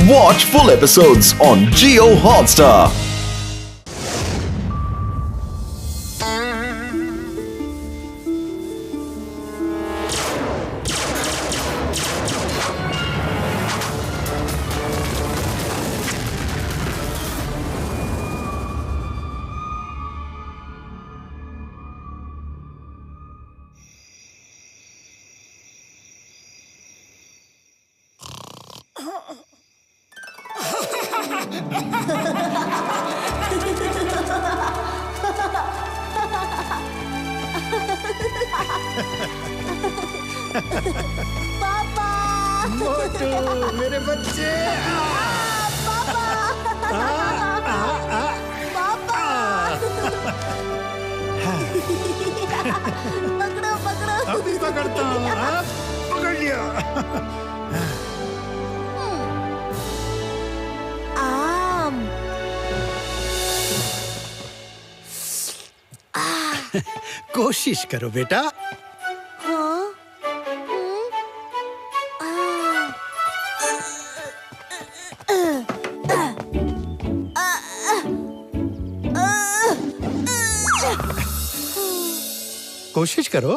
Watch full episodes on Jio Hotstar. पापा! मोटू, मेरे बच्चे! पापा! पापा! पकड़ो पकड़ो! अभी पकड़ता हूँ, पकड़ लिया। आम! कोशिश करो बेटा। हाँ? कोशिश करो।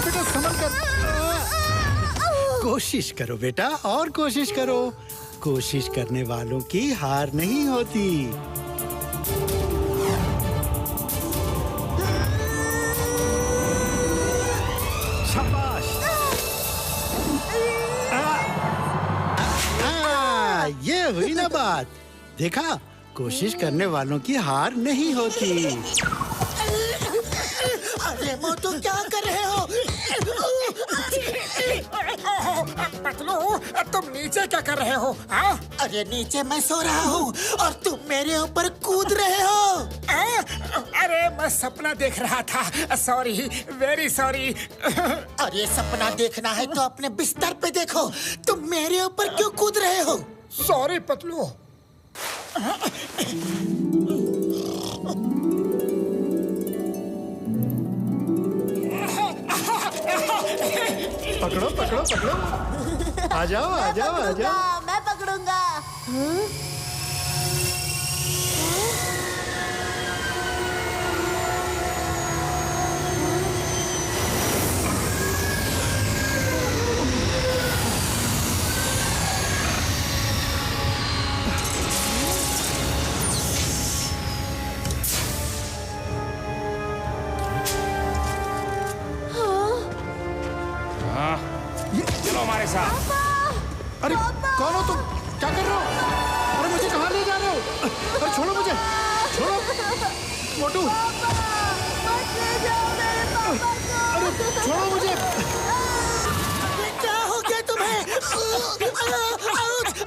बेटा संभल कर। कोशिश करो बेटा, और कोशिश करो। कोशिश करने वालों की हार नहीं होती। शाबाश। ये हुई ना बात। देखा, कोशिश करने वालों की हार नहीं होती। अरे मोटू, क्या कर रहे हो? पतलू, तुम नीचे क्या कर रहे हो? अरे नीचे मैं सो रहा हूँ और तुम मेरे ऊपर कूद रहे हो। अरे मैं सपना देख रहा था। Sorry, very sorry. अरे सपना देखना है तो अपने बिस्तर पे देखो। तुम मेरे ऊपर क्यों कूद रहे हो? सॉरी पतलू। पकड़ो पकड़ो पकड़ो। आ जाओ आ जाओ आ जाओ। मैं पकड़ूंगा। चलो हमारे साथ। अरे कौन हो तुम? क्या कर रहे हो? अरे मुझे कहाँ ले जा रहे हो? अरे छोड़ो मुझे, छोड़ो। मोटू, मत ले जाओ मेरे पापा को। अरे छोड़ो मुझे। क्या हो गया तुम्हें?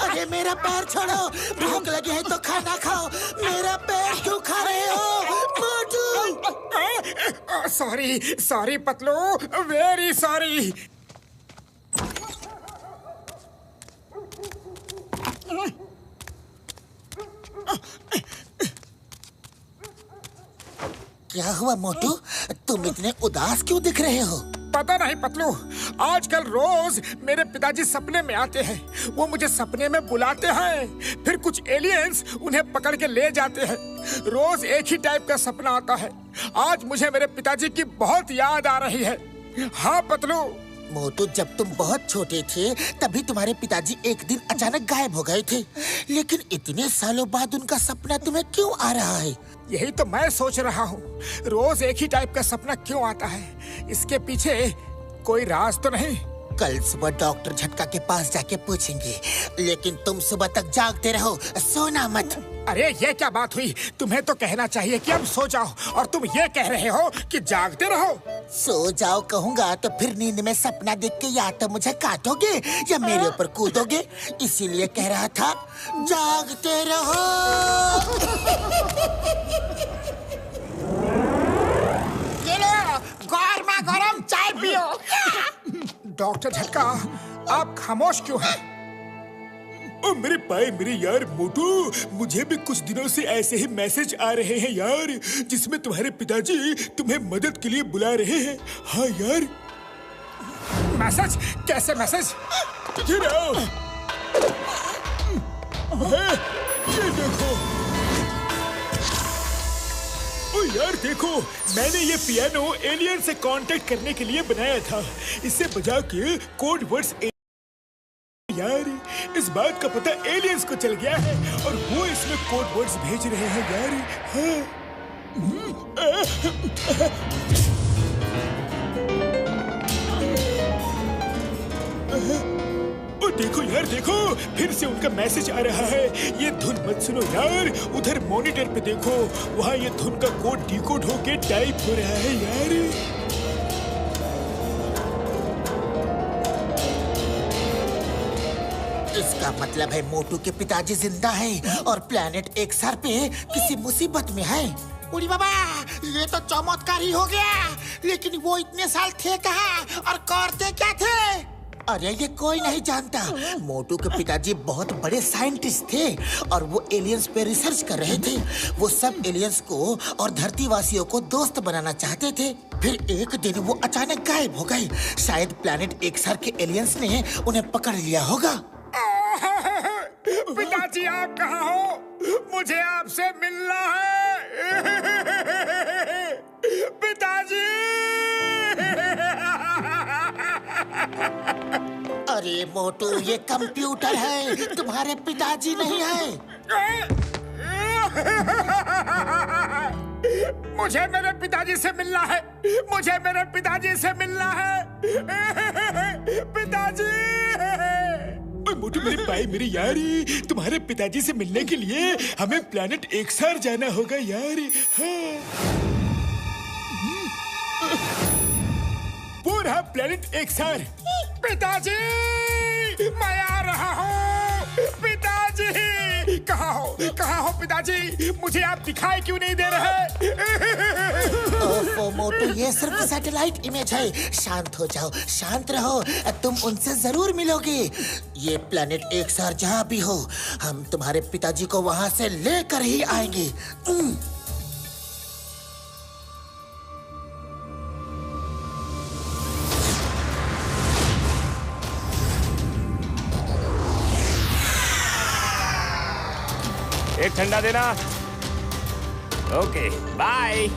अरे मेरा पैर छोड़ो। भूख लगी है तो खाना खाओ। मेरा पैर क्यों खा रहे हो? Motu! Sorry sorry Patlu, very sorry. क्या हुआ मोटू? तुम इतने उदास क्यों दिख रहे हो? पता नहीं पतलू, आजकल रोज मेरे पिताजी सपने में आते हैं। वो मुझे सपने में बुलाते हैं, फिर कुछ एलियंस उन्हें पकड़ के ले जाते हैं। रोज एक ही टाइप का सपना आता है। आज मुझे मेरे पिताजी की बहुत याद आ रही है। हाँ पतलू। मोटू, जब तुम बहुत छोटे थे तभी तुम्हारे पिताजी एक दिन अचानक गायब हो गए थे। लेकिन इतने सालों बाद उनका सपना तुम्हें क्यों आ रहा है? यही तो मैं सोच रहा हूँ, रोज एक ही टाइप का सपना क्यों आता है? इसके पीछे कोई राज तो नहीं? कल सुबह डॉक्टर झटका के पास जाके पूछेंगे। लेकिन तुम सुबह तक जागते रहो, सोना मत। अरे ये क्या बात हुई? तुम्हें तो कहना चाहिए कि अब सो जाओ, और तुम ये कह रहे हो कि जागते रहो। सो जाओ कहूँगा तो फिर नींद में सपना देख के या तो मुझे काटोगे या मेरे ऊपर कूदोगे। इसीलिए कह रहा था, जागते रहो। ये लो, गर्मा गर्म चाय पियो। डॉक्टर झटका, आप खामोश क्यों हैं? ओ मेरे पाए मेरे यार मोटू, मुझे भी कुछ दिनों से ऐसे ही मैसेज आ रहे हैं यार, जिसमें तुम्हारे पिताजी तुम्हें मदद के लिए बुला रहे हैं। हाँ यार। मैसेज? कैसे मैसेज? गिराओ। ये देखो। ओ यार देखो, मैंने ये पियानो एलियन से कांटेक्ट करने के लिए बनाया था। इसे बजा के कोड वर्ड्स यार, इस बात का पता एलियंस को चल गया है और वो इसमें कोड वर्ड्स भेज रहे हैं यार। हाँ। ओ देखो यार देखो, फिर से उनका मैसेज आ रहा है। ये धुन मत सुनो यार, उधर मॉनिटर पे देखो, वहाँ ये धुन का कोड डिकोड होके टाइप हो रहा है यार। इसका मतलब है मोटू के पिताजी जिंदा है और प्लेनेट एक्सआर पे किसी मुसीबत में है। उड़ी बाबा, ये तो चमत्कार ही हो गया। लेकिन वो इतने साल थे कहाँ और करते क्या थे? अरे ये कोई नहीं जानता। मोटू के पिताजी बहुत बड़े साइंटिस्ट थे और वो एलियंस पे रिसर्च कर रहे थे। वो सब एलियंस को और धरतीवासियों को दोस्त बनाना चाहते थे। फिर एक दिन वो अचानक गायब हो गए। शायद प्लेनेट एक्सआर के एलियंस ने उन्हें पकड़ लिया होगा। पिताजी आप कहाँ हो? मुझे आपसे मिलना है। पिताजी! अरे मोटू, ये कंप्यूटर है, तुम्हारे पिताजी नहीं है। मुझे मेरे पिताजी से मिलना है। मुझे मेरे पिताजी से मिलना है। पिताजी! मोटू मेरे भाई मेरी यारी, तुम्हारे पिताजी से मिलने के लिए हमें प्लेनेट एक्सआर जाना होगा यार। हाँ। वो रहा प्लेनेट एक्सआर। पिताजी! मैं आ रहा हूँ। पिताजी! कहाँ हो? कहाँ हो पिताजी? मुझे आप दिखाई क्यों नहीं दे रहे? ओफो मोटू, ये सिर्फ सैटेलाइट इमेज है। शांत हो जाओ, शांत रहो, तुम उनसे जरूर मिलोगे। ये प्लेनेट एक्सआर जहाँ भी हो, हम तुम्हारे पिताजी को वहाँ से लेकर ही आएंगे। एक ठंडा देना। Okay, bye.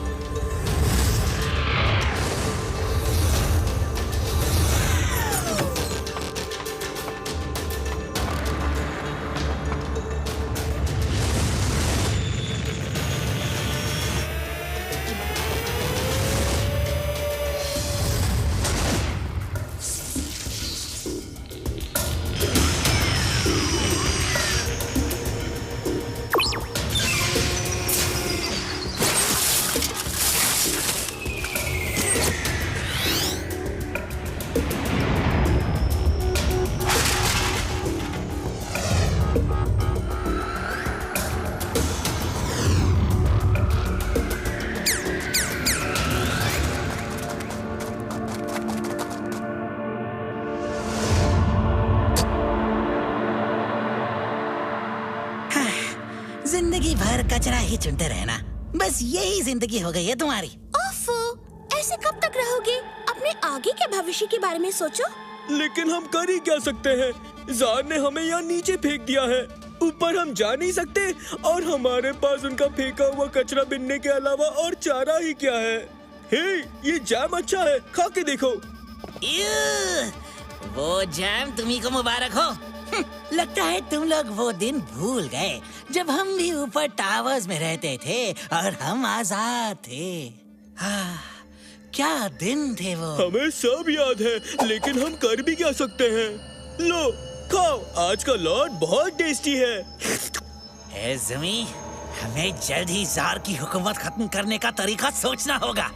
जिंदगी भर कचरा ही चुनते रहना, बस यही जिंदगी हो गई है तुम्हारी। ओफो, ऐसे कब तक रहोगे? अपने आगे के भविष्य के बारे में सोचो। लेकिन हम कर ही क्या सकते हैं? ज़ार ने हमें यहाँ नीचे फेंक दिया है, ऊपर हम जा नहीं सकते और हमारे पास उनका फेंका हुआ कचरा बिनने के अलावा और चारा ही क्या है। हे, ये जैम अच्छा है, खा के देखो। वो जैम तुम्ही को मुबारक हो। लगता है तुम लोग वो दिन भूल गए जब हम भी ऊपर टावर्स में रहते थे और हम आजाद थे। हाँ, क्या दिन थे वो। हमें सब याद है, लेकिन हम कर भी क्या सकते हैं। लो खाओ, आज का लॉट बहुत टेस्टी है। ए ज़मी, हमें जल्द ही ज़ार की हुकूमत खत्म करने का तरीका सोचना होगा।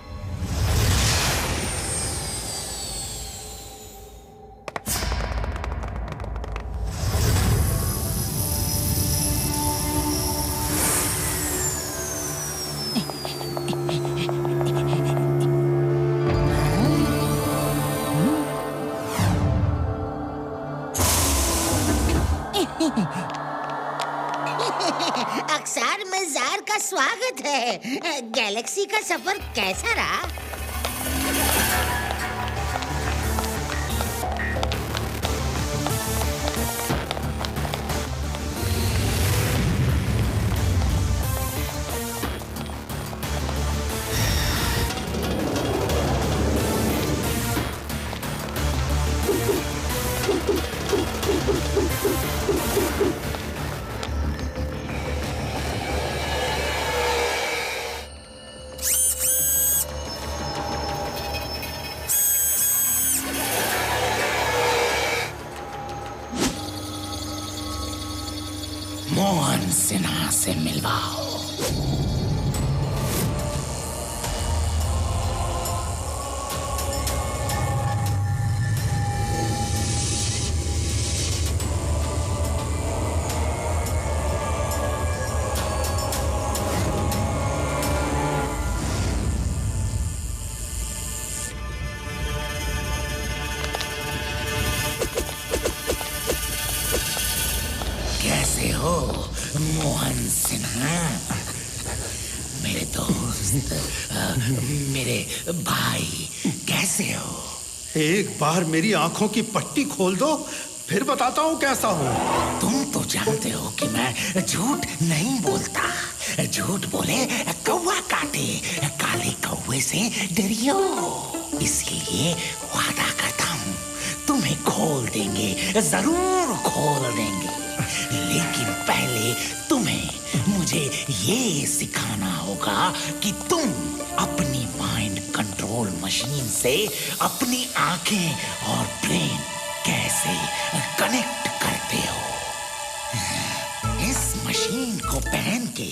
अक्सर में ज़ार का स्वागत है। गैलेक्सी का सफर कैसा रहा? मोहन सिन्हा से मिलवाओ। कैसे हो मोहन सिन्हा, मेरे दोस्त, मेरे भाई, कैसे हो? एक बार मेरी आंखों की पट्टी खोल दो, फिर बताता हूँ कैसा हूँ। तुम तो जानते हो कि मैं झूठ नहीं बोलता। झूठ बोले कौवा काटे, काले कौवे से डरियो। इसलिए वादा करता हूँ तुम्हें खोल देंगे, जरूर खोल देंगे। लेकिन पहले तुम्हें मुझे ये सिखाना होगा कि तुम अपनी माइंड कंट्रोल मशीन से अपनी आंखें और ब्रेन कैसे कनेक्ट करते हो। इस मशीन को पहन के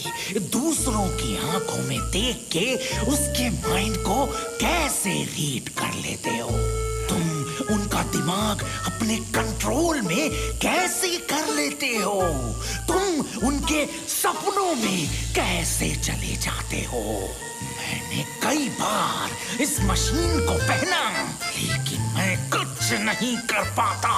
दूसरों की आंखों में देख के उसके माइंड को कैसे रीड कर लेते हो। तुम उनका दिमाग अपने कंट्रोल में कैसे कर लेते हो। तुम उनके सपनों में कैसे चले जाते हो। मैंने कई बार इस मशीन को पहना, लेकिन मैं कुछ नहीं कर पाता।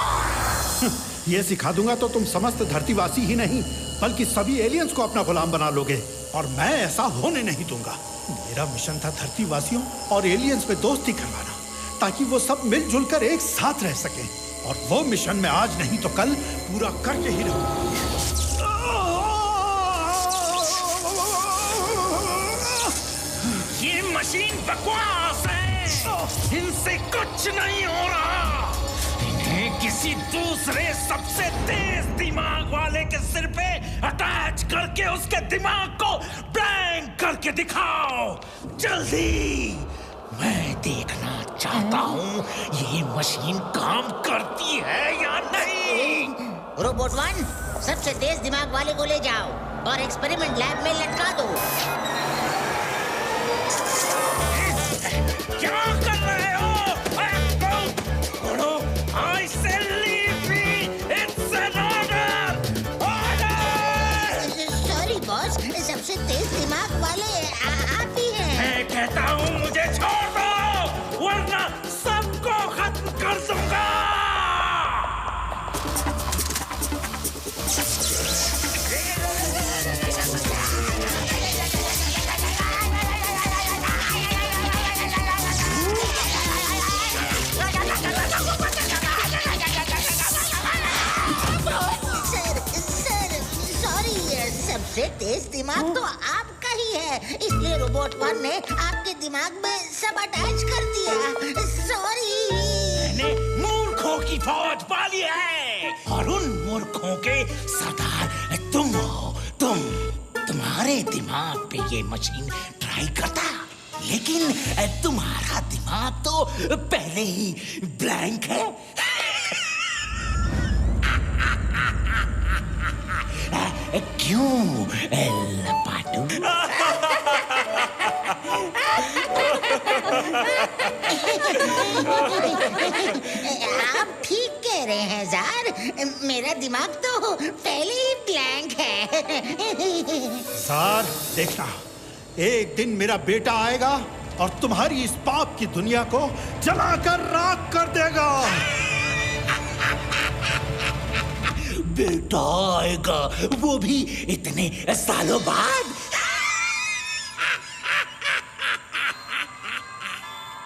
ये सिखा दूंगा तो तुम समस्त धरतीवासी ही नहीं बल्कि सभी एलियंस को अपना गुलाम बना लोगे, और मैं ऐसा होने नहीं दूंगा। मेरा मिशन था धरतीवासियों और एलियंस में दोस्ती करवाना, ताकि वो सब मिलजुल कर एक साथ रह सकें। और वो मिशन मैं आज नहीं तो कल पूरा करके ही रहूंगा। ये मशीन बकवास है, इनसे कुछ नहीं हो रहा। इन्हें किसी दूसरे सबसे तेज दिमाग वाले के सिर पे अटैच करके उसके दिमाग को ब्लैंक करके दिखाओ जल्दी। मैं देखना चाहता हूँ ये मशीन काम करती है या नहीं। रोबोट 1, सबसे तेज दिमाग वाले को ले जाओ और एक्सपेरिमेंट लैब में लटका दो। क्या कर रहे हो? I say leave me. It's an order. Order. Sorry boss, सबसे तेज दिमाग वाले आप ही हैं। मैं कहता हूँ मुझे छोड़ दो, वरना सबको खत्म कर दूंगा। सबसे तेज दिमाग तो आपका ही है, इसलिए रोबोट 1 ने आपके दिमाग में सब अटैच कर दिया। सॉरी। मैंने मूर्खों की फौज पाली है, और उन मूर्खों के सरदार तुम हो। तुम्हारे दिमाग पे ये मशीन ट्राई करता, लेकिन तुम्हारा दिमाग तो पहले ही ब्लैंक है। क्यों लपाटू? आप ठीक कह रहे हैं जार, मेरा दिमाग तो पहले ही ब्लैंक है। जार, देखना, एक दिन मेरा बेटा आएगा और तुम्हारी इस पाप की दुनिया को जलाकर राख कर देगा। बेटा आएगा, वो भी इतने सालों बाद।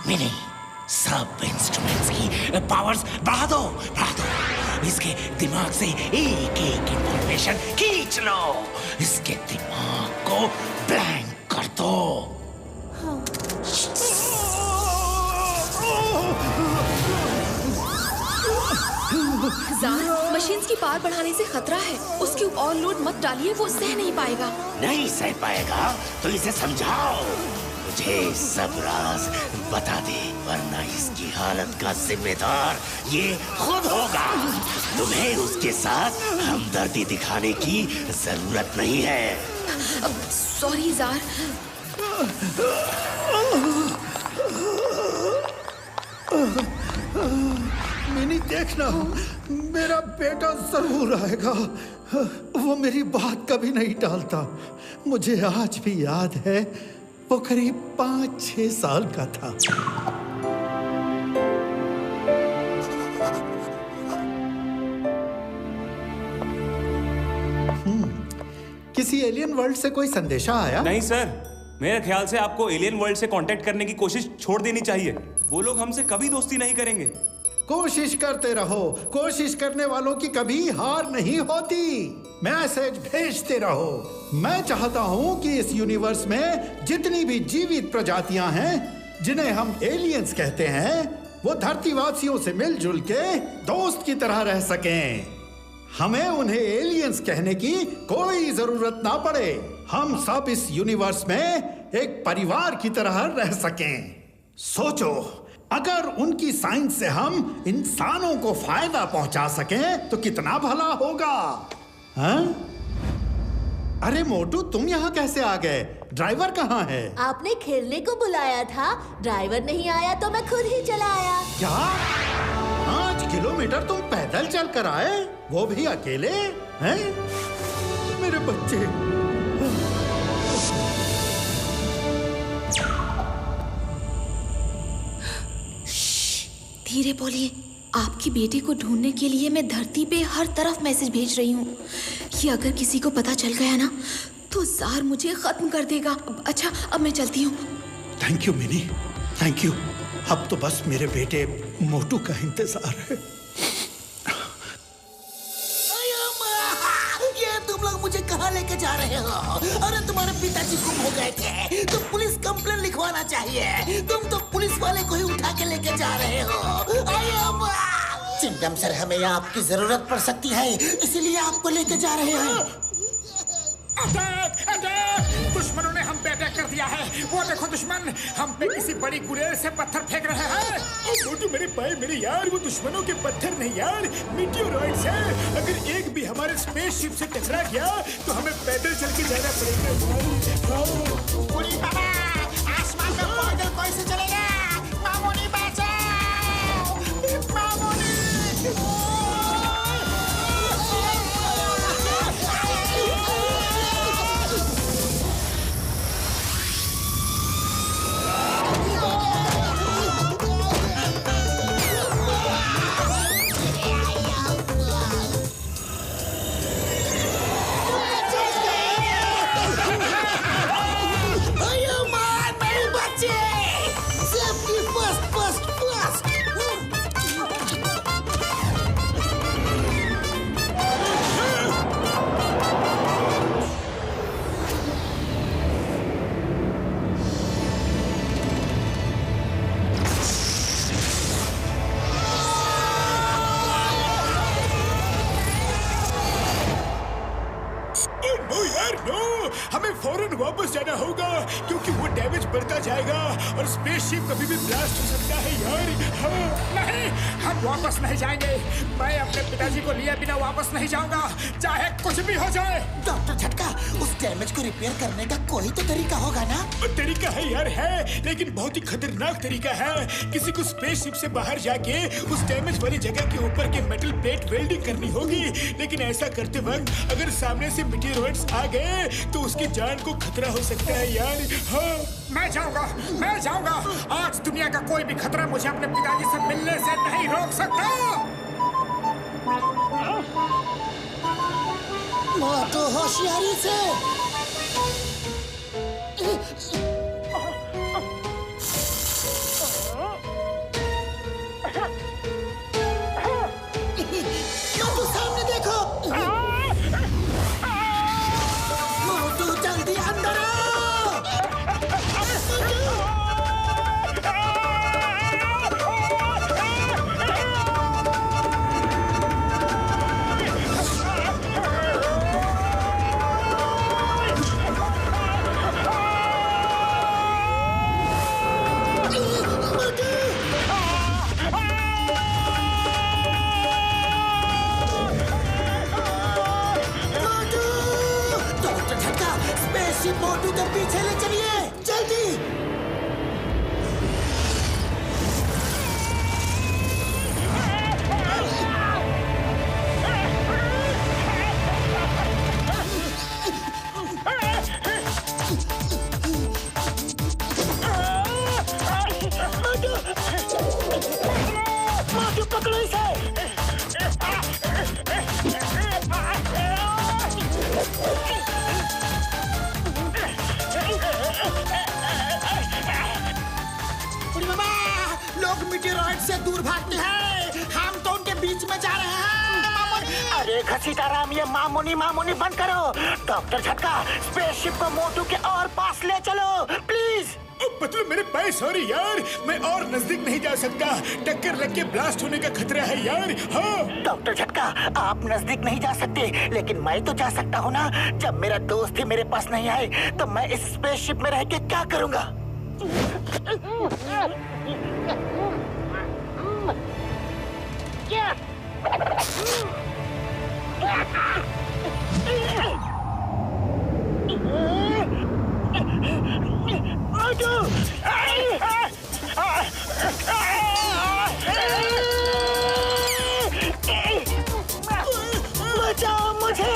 मिनी, सब इंस्ट्रूमेंट्स की पावर्स बढ़ा दो। इसके दिमाग से एक एक इंफॉर्मेशन खींच लो। इसके दिमाग को ब्लैंक कर दो। जार, मशीन्स की पावर बढ़ाने से खतरा है। उसके ऊपर और लोड मत डालिए, वो सह नहीं पाएगा। नहीं सह पाएगा तो इसे समझाओ। मुझे सब राज बता दे, वरना इसकी हालत का जिम्मेदार ये खुद होगा। तुम्हें उसके साथ हमदर्दी दिखाने की जरूरत नहीं है। Sorry jar. मिनी देखना, मेरा बेटा जरूर आएगा। वो मेरी बात कभी नहीं टालता। मुझे आज भी याद है, वो करीब 5-6 साल का था। किसी एलियन वर्ल्ड से कोई संदेशा आया? नहीं सर, मेरे ख्याल से आपको एलियन वर्ल्ड से कांटेक्ट करने की कोशिश छोड़ देनी चाहिए। वो लोग हमसे कभी दोस्ती नहीं करेंगे। कोशिश करते रहो, कोशिश करने वालों की कभी हार नहीं होती। मैसेज भेजते रहो। मैं चाहता हूं कि इस यूनिवर्स में जितनी भी जीवित प्रजातियां हैं, जिन्हें हम एलियंस कहते हैं, वो धरतीवासियों से मिलजुल के दोस्त की तरह रह सकें। हमें उन्हें एलियंस कहने की कोई जरूरत ना पड़े। हम सब इस यूनिवर्स में एक परिवार की तरह रह सकें। सोचो, अगर उनकी साइंस से हम इंसानों को फायदा पहुंचा सकें तो कितना भला होगा। हाँ? अरे मोटू, तुम यहाँ कैसे आ गए? ड्राइवर कहाँ है? आपने खेलने को बुलाया था, ड्राइवर नहीं आया तो मैं खुद ही चला आया। क्या 5 किलोमीटर तुम पैदल चल कर आए, वो भी अकेले? हैं? मेरे बच्चे। धीरे बोलिए। आपकी बेटी को ढूंढने के लिए मैं धरती पे हर तरफ मैसेज भेज रही हूँ। ये अगर किसी को पता चल गया ना तो जार मुझे खत्म कर देगा। अच्छा, अब मैं चलती हूँ। Thank you mini, thank you. अब तो बस मेरे बेटे मोटू का इंतजार है। ये तुम लोग मुझे कहाँ लेके जा रहे हो? अरे तुम्हारे पिताजी गुम हो गए थे तो पुलिस कंप्लेंट लिखवाना चाहिए। तुम तो पुलिस वाले को ही उठा के लेके जा रहे हो। चिंटम सर, हमें आपकी जरूरत पड़ सकती है, इसीलिए आपको लेके जा रहे हैं। अटैक! अटैक! दुश्मनों ने हम पे अटैक कर दिया है। वो देखो दुश्मन हम पे किसी बड़ी गुलेल से पत्थर फेंक रहे हैं। मोटू मेरे भाई, मेरे यार, वो दुश्मनों के पत्थर नहीं यार, मीटियोरॉइड्स हैं। अगर एक भी हमारे स्पेसशिप से टकरा गया तो हमें पैदल चल के जाना पड़ेगा। पूरी बाबा, आसमान में पैदल कैसे चलेगा? मामूनी बचाओ! मामूनी! हमें फौरन वापस जाना होगा क्योंकि वो डैमेज बढ़ता जाएगा और स्पेसशिप कभी भी ब्लास्ट हो सकता है यार। हाँ, नहीं, हम वापस नहीं जाएंगे। मैं अपने पिताजी को लिए बिना वापस नहीं जाऊंगा, चाहे कुछ भी हो जाए। डॉक्टर झटका, उस डैमेज को रिपेयर करने का कोई तो तरीका होगा ना? तरीका है यार, है, लेकिन बहुत ही खतरनाक तरीका है। किसी को स्पेसशिप से बाहर जाके उस डैमेज वाली जगह के ऊपर के मेटल प्लेट वेल्डिंग करनी होगी। लेकिन ऐसा करते वक्त अगर सामने से मीटियोरॉइड्स आ गए तो उसकी जान को खतरा हो सकता है यार। हाँ, मैं जाऊंगा। आज दुनिया का कोई भी खतरा मुझे अपने पिताजी से मिलने से नहीं रोक सकता। मोटू होशियारी से। मोटू सामने देखो। मोटू जल्दी अंदर आओ। मोटू के पीछे ले चलिए, जल्दी। मोटू पकड़ो इसे। उड़ी बाबा, लोग मीटेरॉइड से दूर भागते हैं, हम तो उनके बीच में जा रहे हैं। अरे घसीटाराम, ये मामूनी मामूनी बंद करो। डॉक्टर झटका, स्पेसशिप को मोटू के और पास ले चलो प्लीज। मतलब मेरे पैर, सॉरी यार, मैं और नजदीक नहीं जा सकता, टक्कर लग के ब्लास्ट होने का खतरा है यार। हाँ डॉक्टर झटका, आप नजदीक नहीं जा सकते, लेकिन मैं तो जा सकता हूँ ना। जब मेरा दोस्त ही मेरे पास नहीं आए तो मैं इस स्पेसशिप में रह के क्या करूँगा? बचाओ मुझे।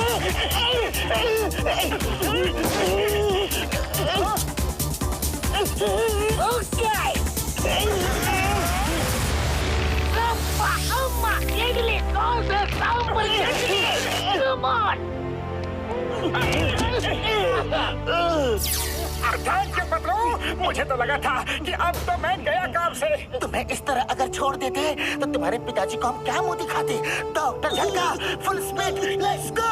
मुझे तो लगा था कि अब तो मैं गया काम से। तुम्हें इस तरह अगर छोड़ देते तो तुम्हारे पिताजी को हम क्या मुंह दिखाते? डॉक्टर झटका, फुल स्पीड, लेट्स गो।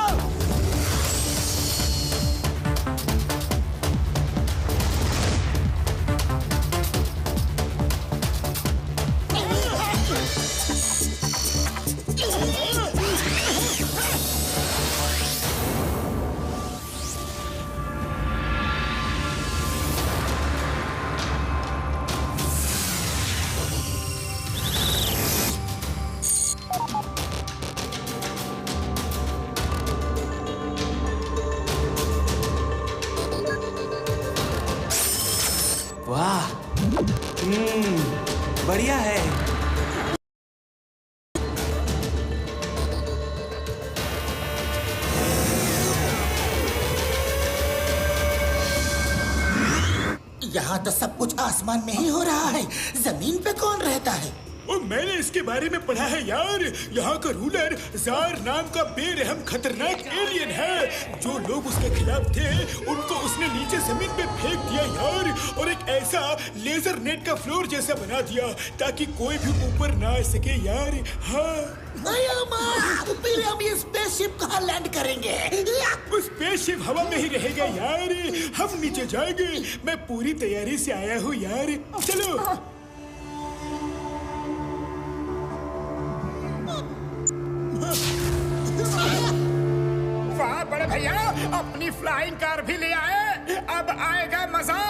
वाह, बढ़िया है। यहाँ तो सब कुछ आसमान में ही हो रहा है, जमीन पे कौन रहता है? और मैंने इसके बारे में पढ़ा है यार। यहाँ का रूलर जार नाम का बेरहम खतरनाक एलियन है। जो लोग उसके खिलाफ थे उनको उसने नीचे जमीन पे फेंक दिया यार, और एक ऐसा लेजर नेट का फ्लोर जैसा बना दिया ताकि कोई भी ऊपर ना आ सके यार। हाँ फिर हम ये स्पेसशिप कहाँ लैंड करेंगे? स्पेसशिप हवा में ही रहेगा यार, हम नीचे जाएंगे। मैं पूरी तैयारी से आया हूँ यार, चलो। वाह बड़े भैया, अपनी फ्लाइंग कार भी ले आए, अब आएगा मजा।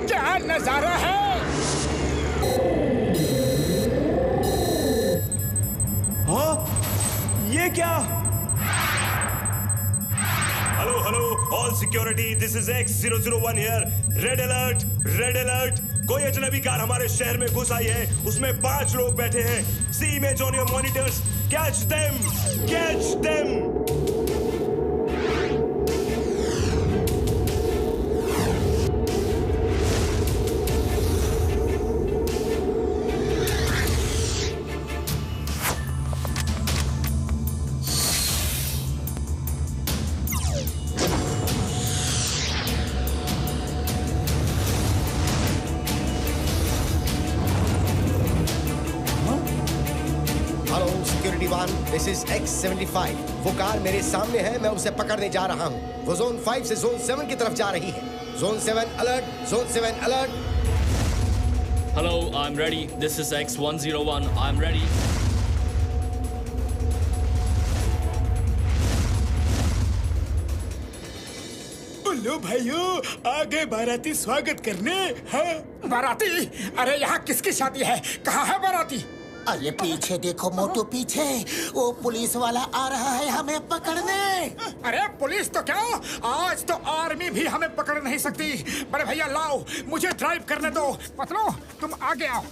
क्या नजारा है। ये क्या? Hello hello all security, this is X001 here. Red alert, red alert. कोई अजनबी कार हमारे शहर में घुस आई है, उसमें 5 लोग बैठे हैं। See image on your monitors, catch them, catch them. This is X75। वो कार मेरे सामने है, मैं उसे पकड़ने जा रहा हूँ। वो जोन 5 से जोन 7 की तरफ जा रही है। Zone 7 alert, zone 7 alert. Hello, I'm ready. This is X101. I'm ready. लो भाइयों, आ गए बाराती स्वागत करने। हाँ बाराती? अरे यहाँ किसकी शादी है? कहाँ है बाराती? अरे पीछे देखो मोटू, पीछे वो पुलिस वाला आ रहा है हमें पकड़ने। अरे पुलिस तो क्या, आज तो आर्मी भी हमें पकड़ नहीं सकती। बड़े भैया लाओ, मुझे ड्राइव करने दो। मतलब तुम आगे आओ।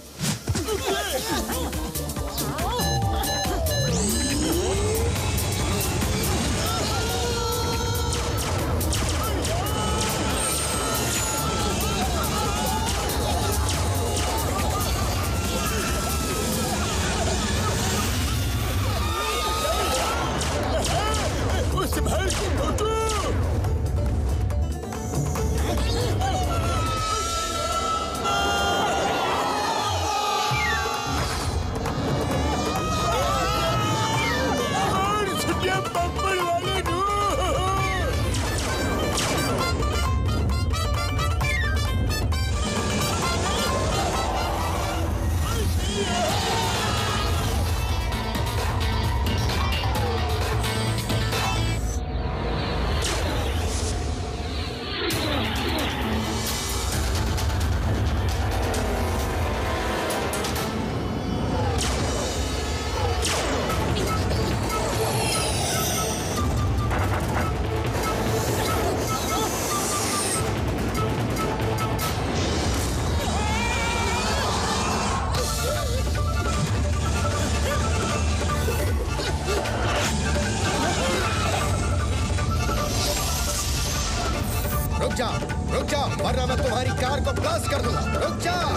रुक जाओ, वरना मैं तुम्हारी कार को ब्लास्ट कर दूंगा। रुक जाओ।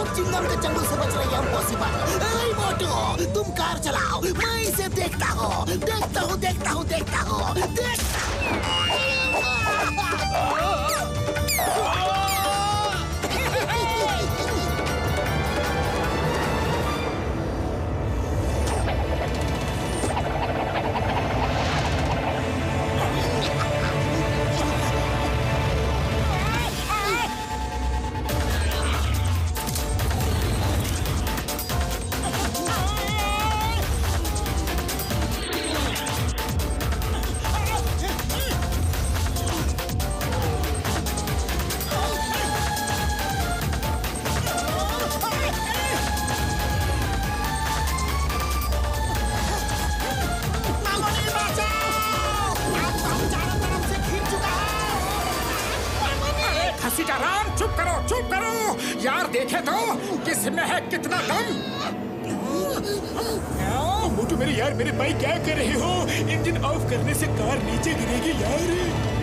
चिंगम के चंगुल से बच रही है इम्पॉसिबल। ए मोटू, तुम कार चलाओ, मैं इसे देखता हूँ। सीताराम चुप करो यार, देखे तो किसमें है कितना दम। मोटू मेरे भाई क्या कर रहे हो? इंजन ऑफ करने से कार नीचे गिरेगी यार।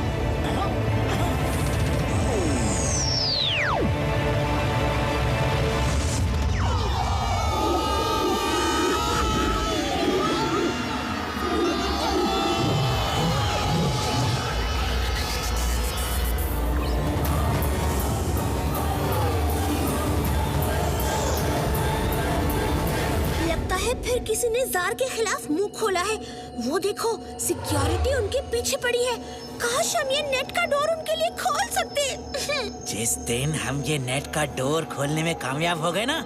फिर किसी ने जार के खिलाफ मुंह खोला है। वो देखो, सिक्योरिटी उनके पीछे पड़ी है। काश हम ये नेट का डोर उनके लिए खोल सकते। जिस दिन हम ये नेट का डोर खोलने में कामयाब हो गए ना,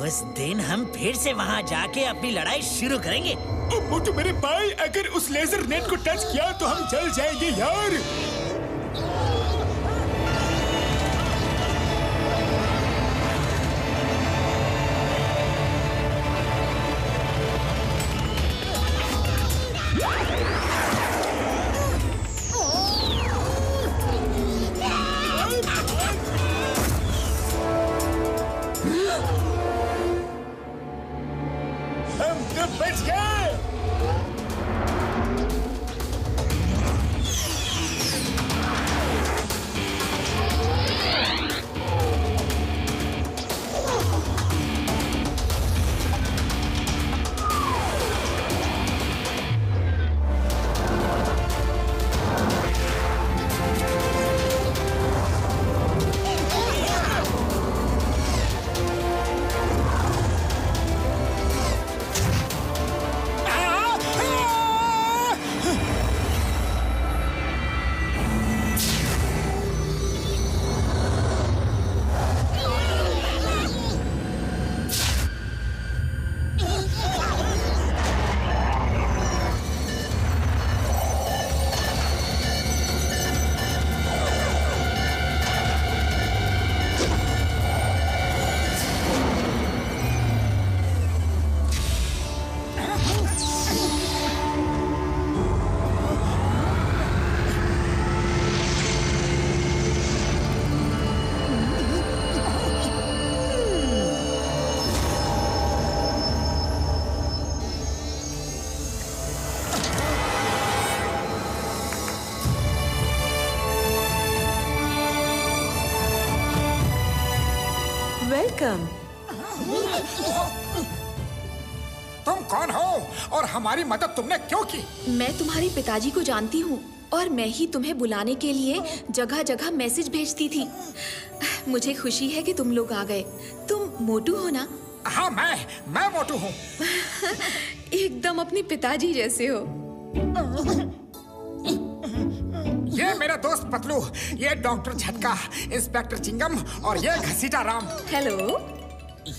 उस दिन हम फिर से वहाँ जाके अपनी लड़ाई शुरू करेंगे। मोटू मेरे भाई, अगर उस लेजर नेट को टच किया तो हम जल जाएंगे यार। बच गए। वेलकम। तुम कौन हो और हमारी मदद तुमने क्यों की? मैं तुम्हारे पिताजी को जानती हूँ और मैं ही तुम्हें बुलाने के लिए जगह जगह मैसेज भेजती थी। मुझे खुशी है कि तुम लोग आ गए। तुम मोटू हो ना? हाँ, मैं मोटू हूँ। एकदम अपने पिताजी जैसे हो। ये मेरा दोस्त पतलू, ये डॉक्टर झटका, इंस्पेक्टर चिंगम और ये घसीटा राम। हेलो।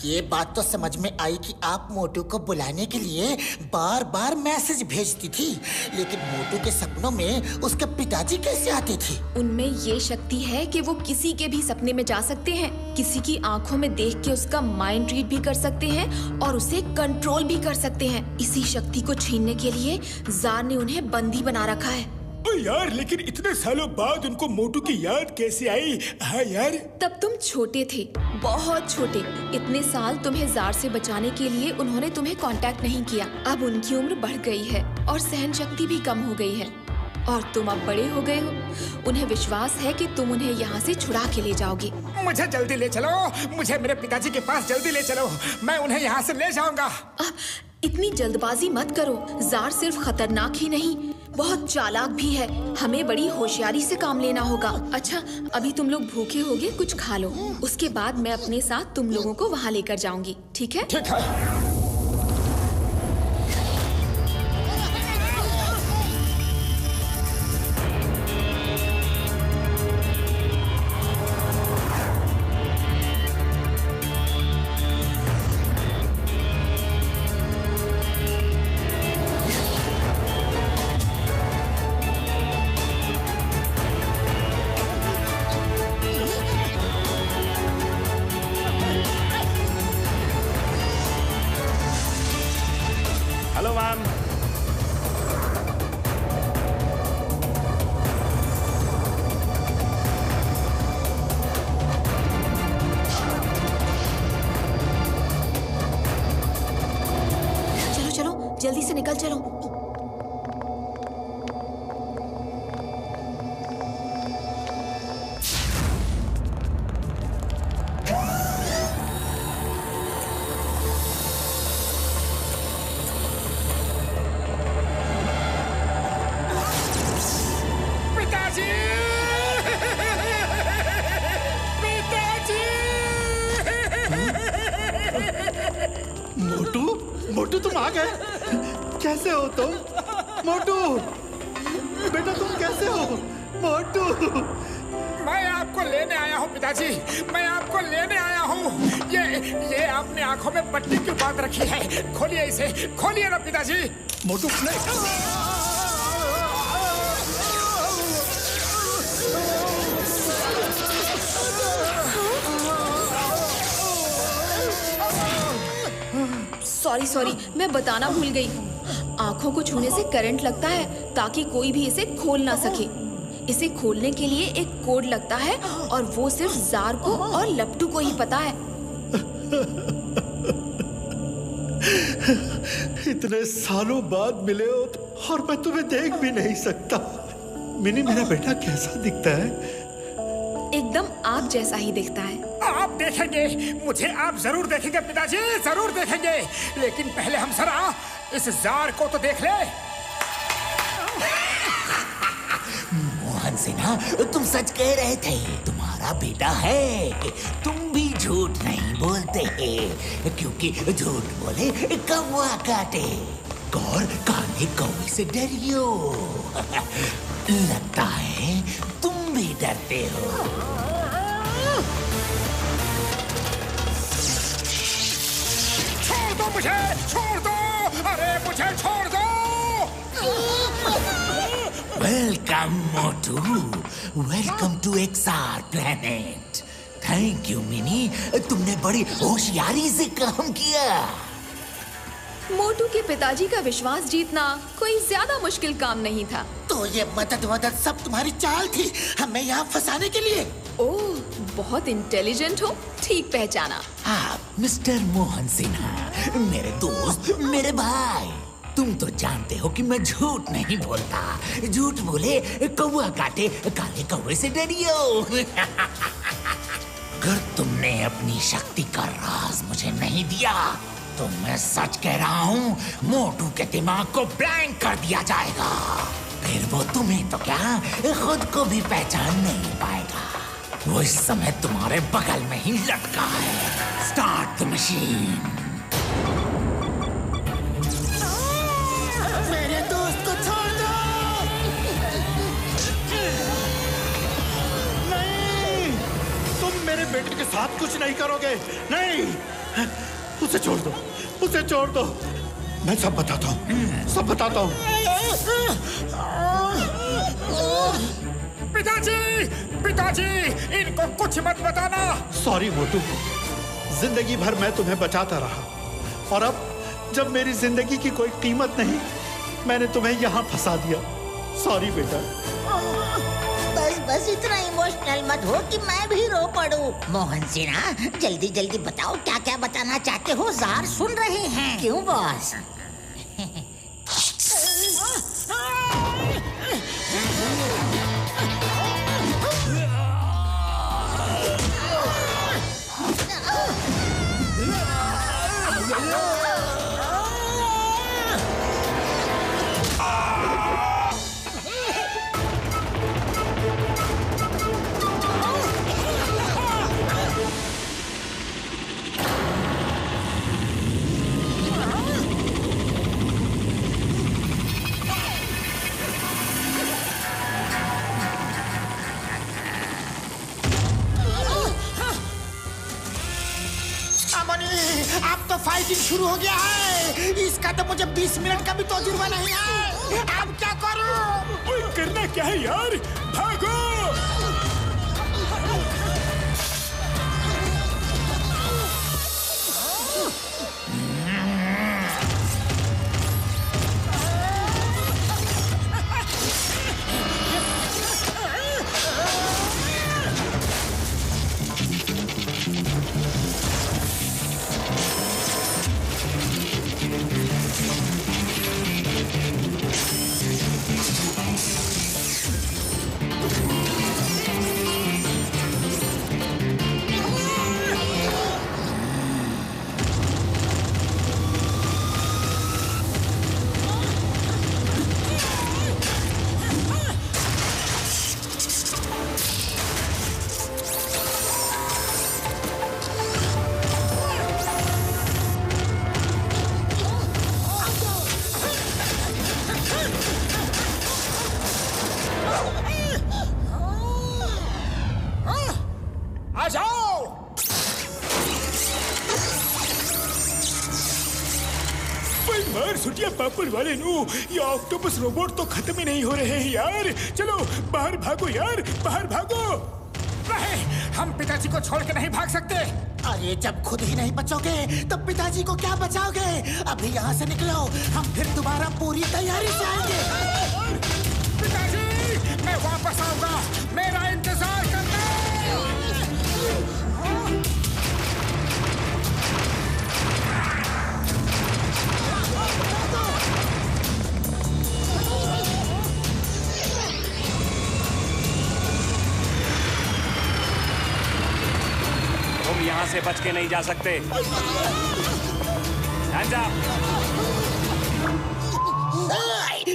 ये बात तो समझ में आई कि आप मोटू को बुलाने के लिए बार बार मैसेज भेजती थी, लेकिन मोटू के सपनों में उसके पिताजी कैसे आते थे? उनमें ये शक्ति है कि वो किसी के भी सपने में जा सकते हैं, किसी की आंखों में देख के उसका माइंड रीड भी कर सकते हैं और उसे कंट्रोल भी कर सकते हैं। इसी शक्ति को छीनने के लिए जार ने उन्हें बंदी बना रखा है। यार, लेकिन इतने सालों बाद उनको मोटू की याद कैसे आई? हाँ यार, तब तुम छोटे थे, बहुत छोटे। इतने साल तुम्हें जार से बचाने के लिए उन्होंने तुम्हें कांटेक्ट नहीं किया। अब उनकी उम्र बढ़ गई है और सहन शक्ति भी कम हो गई है और तुम अब बड़े हो गए हो। उन्हें विश्वास है कि तुम उन्हें यहाँ से छुड़ा के ले जाओगे। मुझे जल्दी ले चलो, मुझे मेरे पिताजी के पास जल्दी ले चलो, मैं उन्हें यहाँ से ले जाऊंगा। इतनी जल्दबाजी मत करो। जार सिर्फ खतरनाक ही नहीं, बहुत चालाक भी है। हमें बड़ी होशियारी से काम लेना होगा। अच्छा, अभी तुम लोग भूखे होगे, कुछ खा लो। उसके बाद मैं अपने साथ तुम लोगों को वहाँ लेकर जाऊंगी, ठीक है? ठीक है। Hello ma'am. चलो चलो, जल्दी से निकल चलो। मोटू, तुम आ गए? कैसे हो तुम? मोटू बेटा, तुम कैसे हो? मोटू, मैं आपको लेने आया हूँ पिताजी, मैं आपको लेने आया हूँ। ये आपने आंखों में पट्टी क्यों बांध रखी है? खोलिए इसे, खोलिए ना पिताजी। मोटू सॉरी, मैं बताना भूल गई। आंखों को छूने से करंट लगता है ताकि कोई भी इसे खोल ना सके। इसे खोलने के लिए एक कोड लगता है और वो सिर्फ जार को और लपटू को ही पता है। इतने सालों बाद मिले हो और मैं तुम्हें देख भी नहीं सकता। मिनी, मेरा बेटा कैसा दिखता है? एकदम आप जैसा ही दिखता है। आप देखेंगे, मुझे आप जरूर देखेंगे पिताजी, जरूर देखेंगे। लेकिन पहले हम जरा इस जार को तो देख ले। मोहन सिन्हा, तुम सच कह रहे थे, तुम्हारा बेटा है। तुम भी झूठ नहीं बोलते, क्योंकि झूठ बोले कौवा काटे। गौर काने कौवे से डरियो। लगता है तुम भी डरते हो। छोड़ दो मुझे, छोड़ दो, अरे मुझे छोड़ दो। Welcome Motu, welcome to XR planet. Thank you Mini, तुमने बड़ी होशियारी से काम किया। मोटू के पिताजी का विश्वास जीतना कोई ज्यादा मुश्किल काम नहीं था। तो ये मदद सब तुम्हारी चाल थी, हमें यहाँ फंसाने के लिए? ओह, बहुत इंटेलिजेंट हो, ठीक पहचाना। आप मिस्टर मोहन सिन्हा, मेरे दोस्त, मेरे भाई। तुम तो जानते हो कि मैं झूठ नहीं बोलता। झूठ बोले कौवा काटे, काले कौवे से डरियो। अगर तुमने अपनी शक्ति का राज मुझे नहीं दिया तो मैं सच कह रहा हूँ, मोटू के दिमाग को ब्लैंक कर दिया जाएगा। फिर वो तुम्हें तो क्या, खुद को भी पहचान नहीं पाएगा। वो इस समय तुम्हारे बगल में ही लटका है। Start the machine. मेरे दोस्त को छोड़ दो। नहीं, तुम मेरे बेटे के साथ कुछ नहीं करोगे। नहीं, उसे छोड़ दो, उसे छोड़ दो। मैं सब बताता हूँ, सब बताता हूँ। पिताजी, पिताजी, इनको कुछ मत बताना। सॉरी मोटू, जिंदगी भर मैं तुम्हें बचाता रहा और अब जब मेरी जिंदगी की कोई कीमत नहीं, मैंने तुम्हें यहाँ फंसा दिया। सॉरी बेटा। बस बस इतना इमोशनल मत हो कि मैं भी रो पड़ूं। मोहन सिन्हा, जल्दी जल्दी बताओ क्या क्या बताना चाहते हो, जार सुन रहे हैं। क्यों बॉस? अब तो फाइटिंग शुरू हो गया है। इसका तो मुझे 20 मिनट का भी तजुर्बा नहीं है। अब क्या करूं? करना क्या है यार, भागो। पापड़ वाले नु, ये ऑक्टोपस रोबोट तो खत्म ही नहीं हो रहे हैं यार। चलो बाहर भागो यार, बाहर भागो। नहीं, हम पिताजी को छोड़ के नहीं भाग सकते। अरे जब खुद ही नहीं बचोगे तब पिताजी को क्या बचाओगे? अभी यहाँ से निकलो, हम फिर दोबारा पूरी तैयारी से आएंगे। पिताजी, मैं वापस आऊंगा, मेरा इंतजार करना। तुम यहाँ से बच के नहीं जा सकते। Hands up!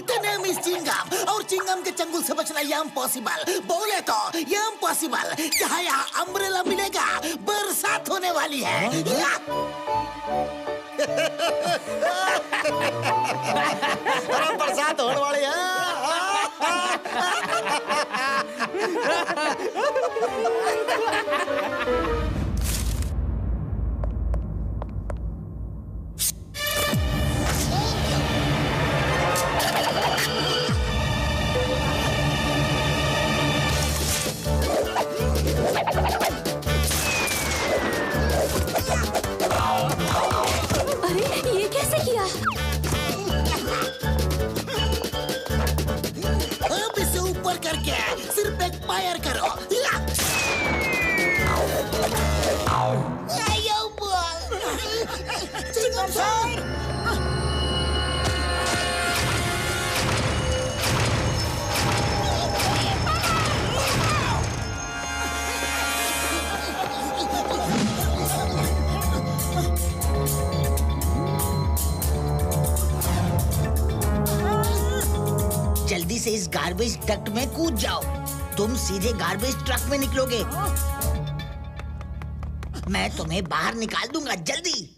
The name is Chingam और चिंगम के चंगुल से बचना ये इम्पॉसिबल। बोले तो ये इम्पॉसिबल। क्या यहाँ अम्ब्रेला मिलेगा? बरसात होने वाली है। बरसात होने वाली है। अरे ये कैसे किया? अब इसे ऊपर करके सिर्फ एक फायर करो। चिंगम सर! गार्बेज डक्ट में कूद जाओ। तुम सीधे गार्बेज ट्रक में निकलोगे। मैं तुम्हें बाहर निकाल दूंगा, जल्दी।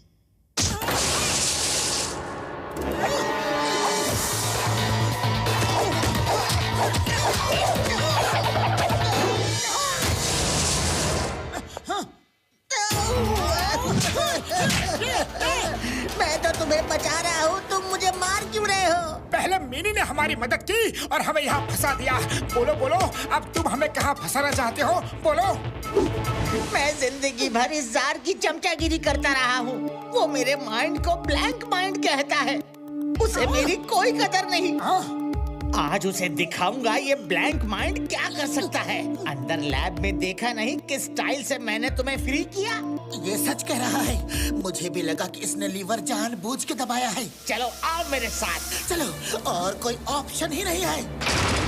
मैं तो तुम्हें बचा रहा हूँ, तुम मुझे मार क्यों रहे हो? पहले मिनी ने हमारी मदद की और हमें यहाँ फंसा दिया। बोलो बोलो, अब तुम हमें कहाँ फंसाना चाहते हो? बोलो। मैं जिंदगी भर इस जार की चमचागिरी करता रहा हूँ। वो मेरे माइंड को ब्लैंक माइंड कहता है। उसे मेरी कोई कदर नहीं। आज उसे दिखाऊंगा ये ब्लैंक माइंड क्या कर सकता है। अंदर लैब में देखा नहीं किस स्टाइल से मैंने तुम्हें फ्री किया। ये सच कह रहा है। मुझे भी लगा कि इसने लीवर जानबूझ के दबाया है। चलो आओ मेरे साथ। चलो, और कोई ऑप्शन ही नहीं है।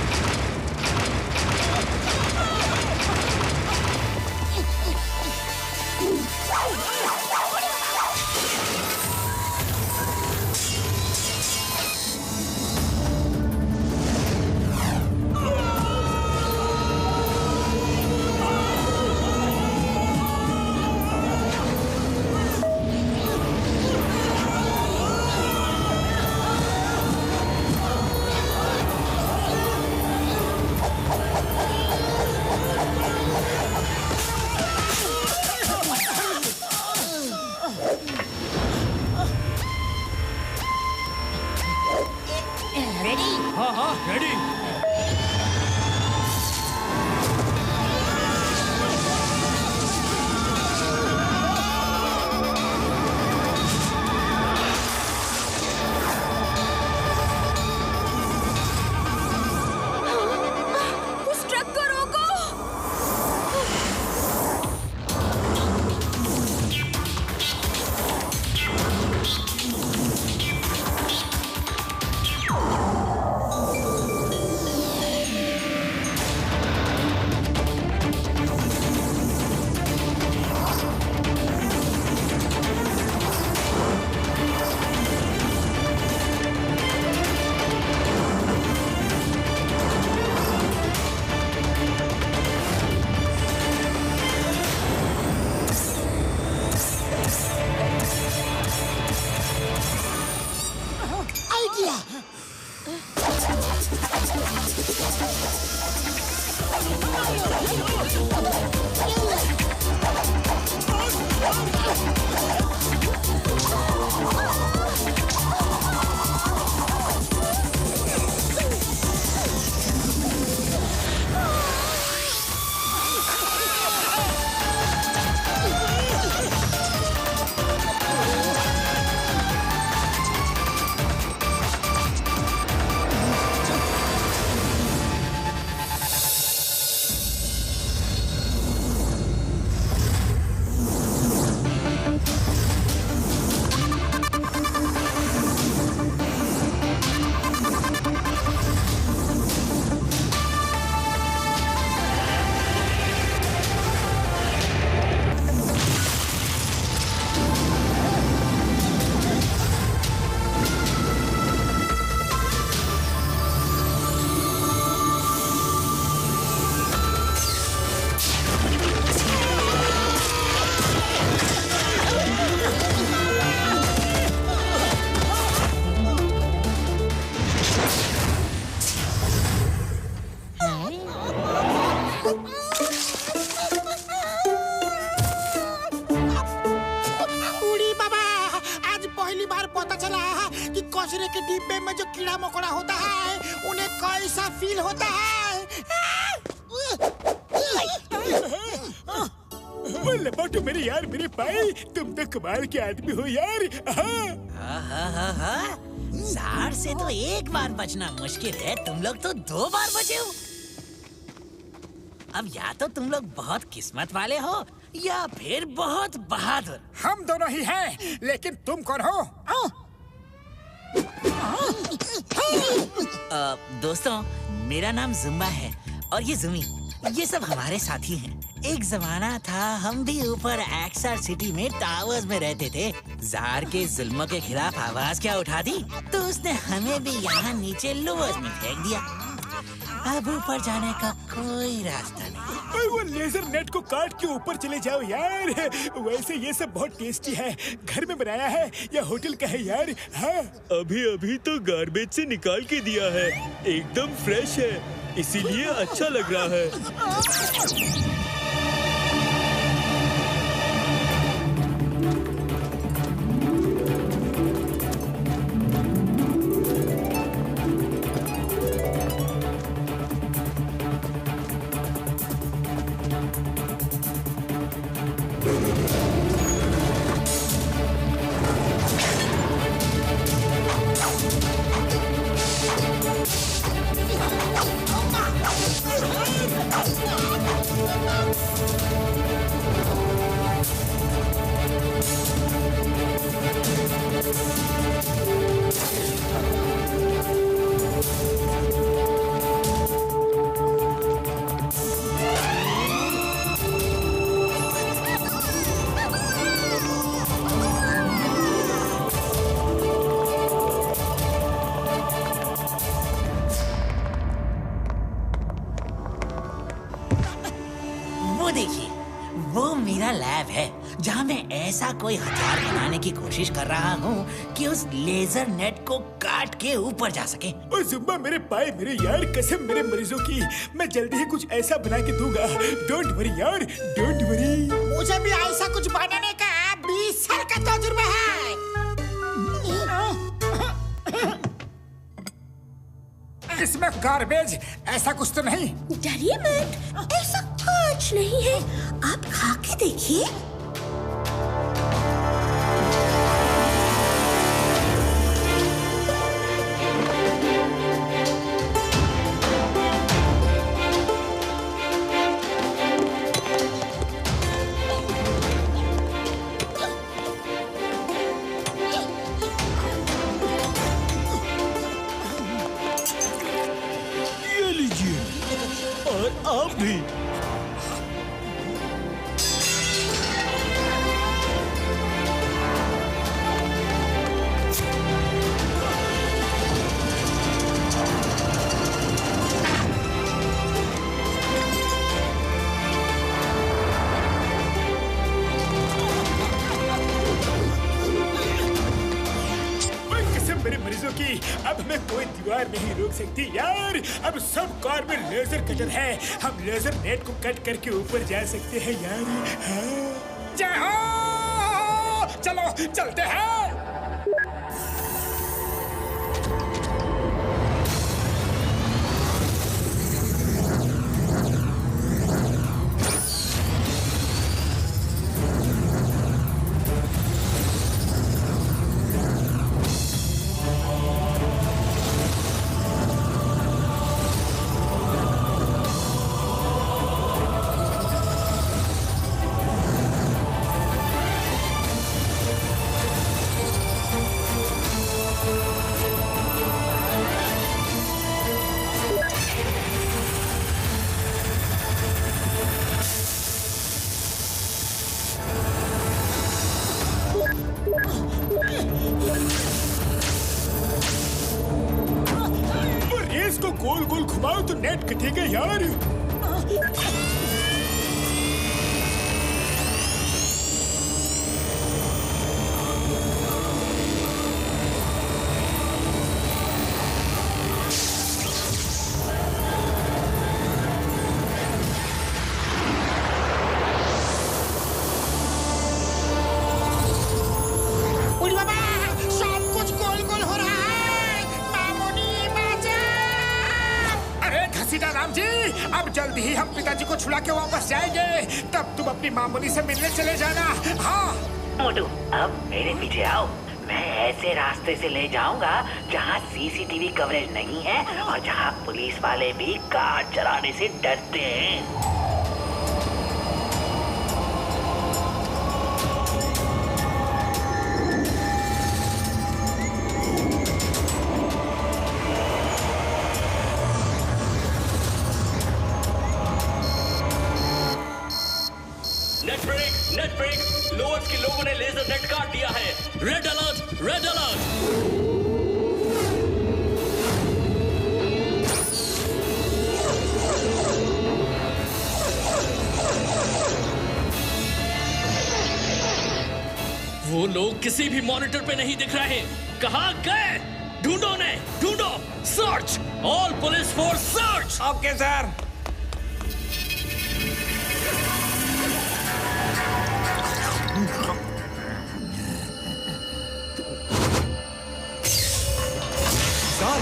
कचरे के डिब्बे में जो कीड़ा मकोड़ा होता है उन्हें कैसा फील होता है। लपाटो मेरे यार, मेरे भाई, तुम तो कमाल के आदमी हो यार। जार से तो एक बार बचना मुश्किल है, तुम लोग तो 2 बार बचे हो। अब या तो तुम लोग बहुत किस्मत वाले हो या फिर बहुत बहादुर। हम दोनों ही हैं, लेकिन तुम कौन हो? दोस्तों, मेरा नाम जुम्बा है और ये जुमी, ये सब हमारे साथी हैं। एक जमाना था हम भी ऊपर एक्सर सिटी में टावर्स में रहते थे। जार के जुल्म के खिलाफ आवाज क्या उठा दी तो उसने हमें भी यहाँ नीचे लोअर्स में फेंक दिया। अब ऊपर जाने का कोई रास्ता नहीं। वो लेजर नेट को काट के ऊपर चले जाओ यार। वैसे ये सब बहुत टेस्टी है। घर में बनाया है या होटल का है यार? हाँ, अभी अभी तो गार्बेज से निकाल के दिया है, एकदम फ्रेश है, इसीलिए अच्छा लग रहा है। जहाँ मैं ऐसा कोई हथियार बनाने की कोशिश कर रहा हूँ कि उस लेजर नेट को काट के ऊपर जा सके। ओ जुम्बा मेरे पाए मेरे यार, कसम मेरे मरीजों की, मैं जल्दी ही कुछ ऐसा बना के दूंगा। डोंट वरी यार, डोंट वरी। मुझे भी ऐसा कुछ बनाने का 20 साल का तजुर्बा है। इसमें गार्बेज ऐसा कुछ तो नहीं? डरिए मत, ऐसा कुछ नहीं है, आप खा के देखिए। आप भी। मेरे मरीजों की अब हमें कोई दीवार नहीं रोक सकती यार। अब सब कार में लेजर कटर है, हम लेजर नेट को कट करके ऊपर जा सकते हैं यार। हाँ। जय हो! चलो चलते हैं। इसको गोल गोल घुमाओ तो नेट कटेगा यार। राम जी, अब जल्दी ही हम पिताजी को छुड़ा के वापस जाएंगे, तब तुम अपनी मामूली से मिलने चले जाना। हाँ मोटू, अब मेरे पीछे आओ, मैं ऐसे रास्ते से ले जाऊंगा जहाँ सीसीटीवी कवरेज नहीं है और जहाँ पुलिस वाले भी कार चलाने से डरते हैं। नेट ब्रेक, लोअर्स के लोगों ने लेजर नेट काट दिया है। Red alert, red alert. लोग किसी भी मॉनिटर पे नहीं दिख रहे। कहाँ गए? ढूंढो ने, ढूंढो। Search, all police force search. Okay sir. Sir,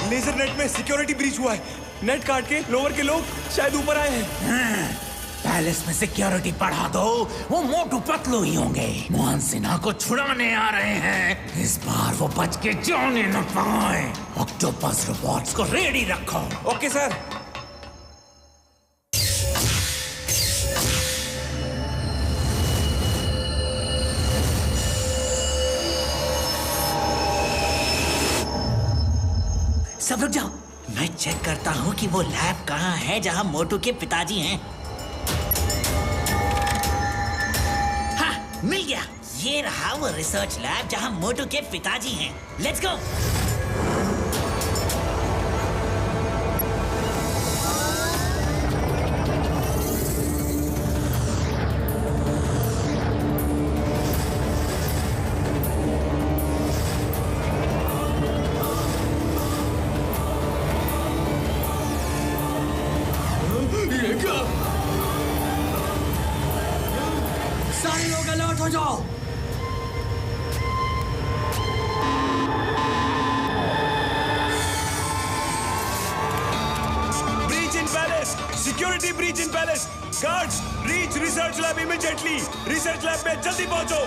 laser net में सिक्योरिटी ब्रीच हुआ है। नेट काट के लोअर के लोग शायद ऊपर आए हैं। पैलेस में सिक्योरिटी बढ़ा दो, वो मोटू पतलू ही होंगे। मोहन सिन्हा को छुड़ाने आ रहे हैं। इस बार वो बच के जाने न पाए। ऑक्टोपस रोबोट्स को रेडी रखो। Okay sir. सब रुक जाओ, मैं चेक करता हूँ कि वो लैब कहाँ है जहाँ मोटू के पिताजी हैं। हाँ, मिल गया। ये रहा वो रिसर्च लैब जहाँ मोटू के पिताजी हैं। Let's go. सारे लोग अलर्ट हो जाओ। Breach in palace, security breach in palace. Guards, reach research lab immediately. Research lab में जल्दी पहुंचो।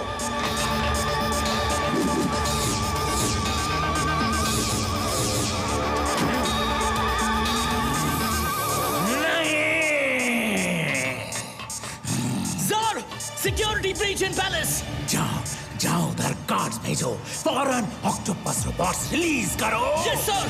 Security breach in palace. जाओ जाओ, उधर गार्ड्स भेजो। फौरन ऑक्टोपस रोबोट्स रिलीज करो। Yes sir.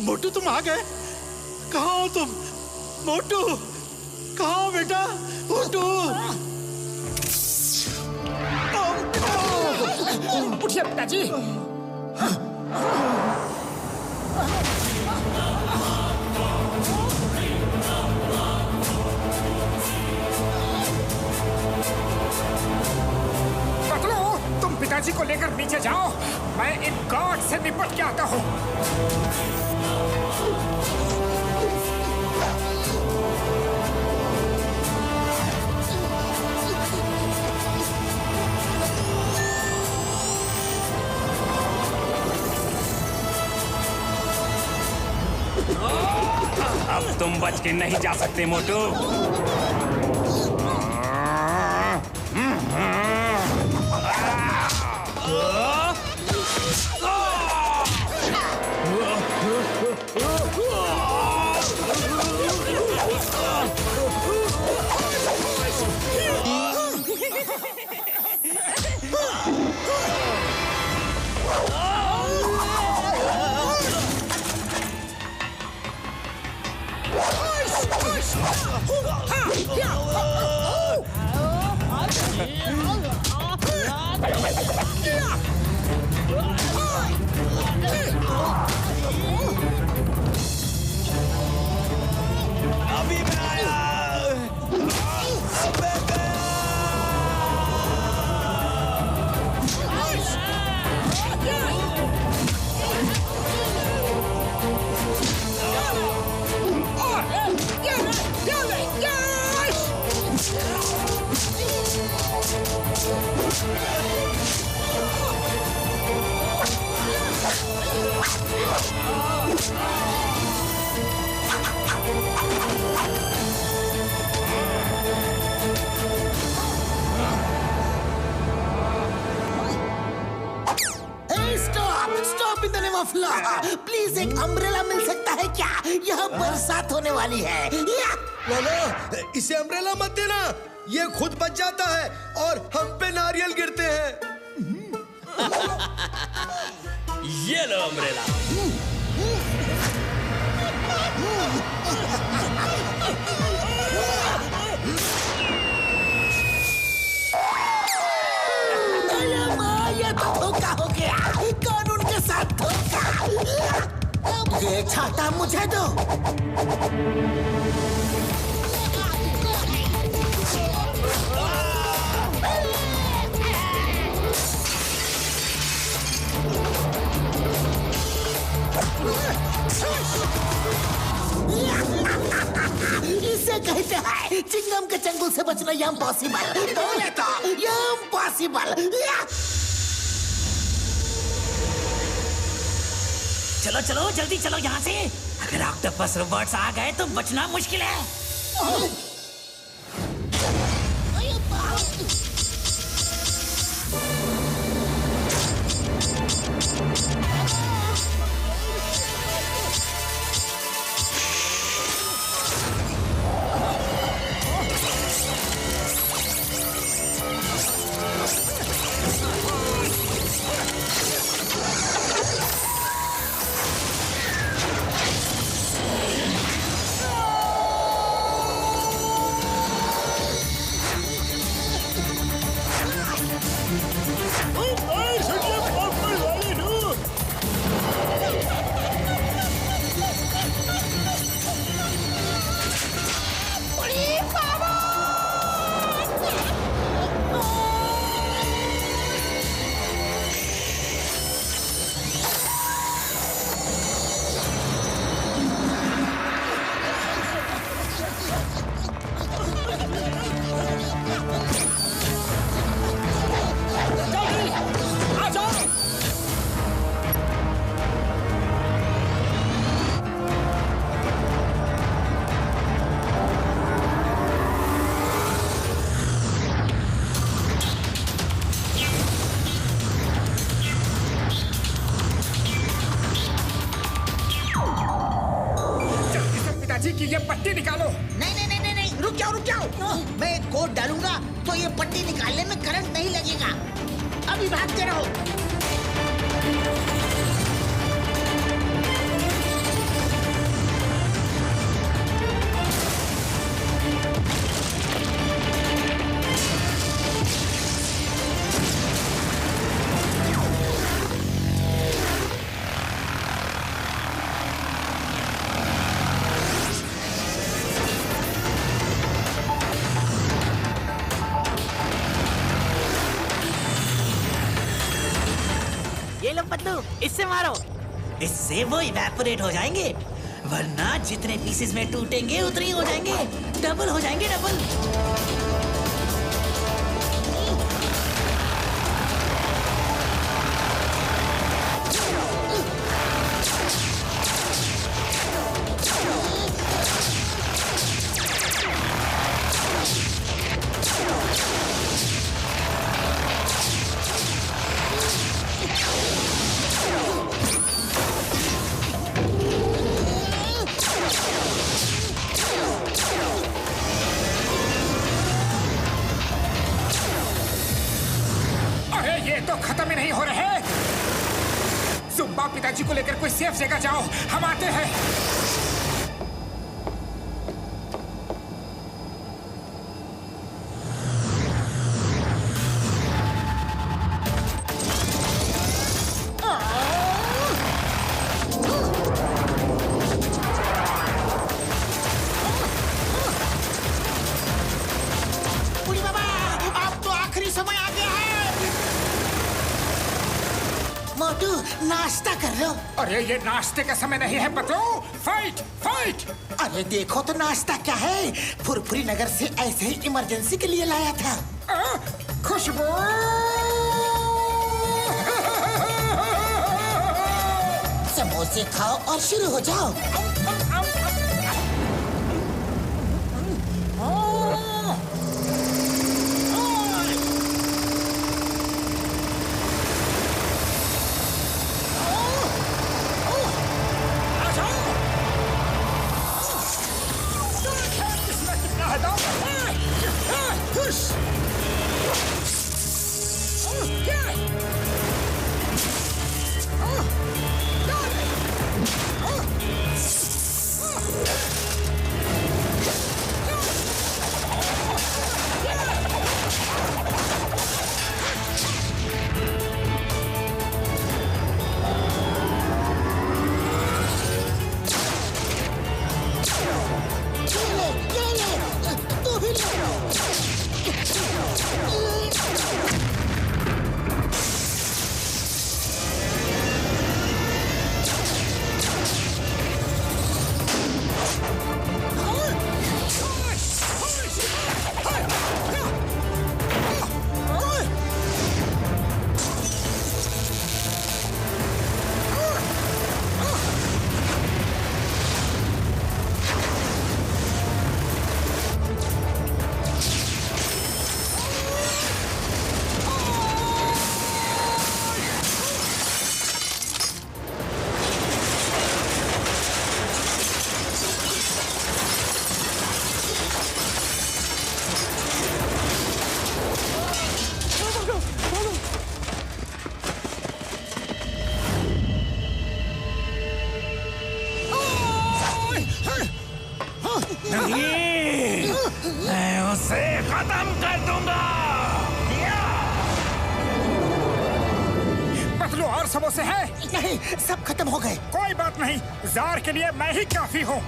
मोटू तुम आ गए? कहाँ हो तुम? मोटू कहाँ हो बेटा? मोटू उठिए पिताजी। पतलू, तुम पिताजी को लेकर नीचे जाओ, मैं इन गार्ड से निपट के आता हूँ। अब तुम बच के नहीं जा सकते मोटू। अभी मैं आया। Of law. प्लीज एक अम्ब्रेला मिल सकता है क्या? यह बरसात होने वाली है। नो, इसे अम्ब्रेला मत देना, ये खुद बच जाता है और हम पे नारियल गिरते हैं। ये लो अम्ब्रेला। ये तो धोखा हो गया, कानून के साथ धोखा। ये छाता मुझे दो। इसे कहते हैं चिंगम के चंगुल से बचना इम्पॉसिबल। बोले तो इम्पॉसिबल। चलो चलो जल्दी चलो यहाँ से। अगर ऑक्टोपस रोबोट्स आ गए तो बचना मुश्किल है। की ये पट्टी निकालो। नहीं, रुक जाओ। मैं एक कोड डालूंगा तो ये पट्टी निकालने में करंट नहीं लगेगा। अभी भागते रहो। इससे मारो। इससे वो इवेपोरेट हो जाएंगे, वरना जितने पीसेस में टूटेंगे उतने ही हो जाएंगे। डबल हो जाएंगे, डबल। पिताजी को लेकर कोई सेफ जगह जाओ, हम आते हैं। बुढ़ी बाबा, अब तो आखिरी समय आ गया है। मोटू, नाश्ता कर लो। अरे ये नाश्ते का समय नहीं है पतलू। Fight fight. अरे देखो तो नाश्ता क्या है, फुरफुरी नगर से ऐसे ही इमरजेंसी के लिए लाया था। खुशबू। समोसे खाओ और शुरू हो जाओ। नहीं, मैं उसे खत्म कर दूंगा। पतलू और समोसे हैं? नहीं, सब खत्म हो गए। कोई बात नहीं, जार के लिए मैं ही काफी हूँ।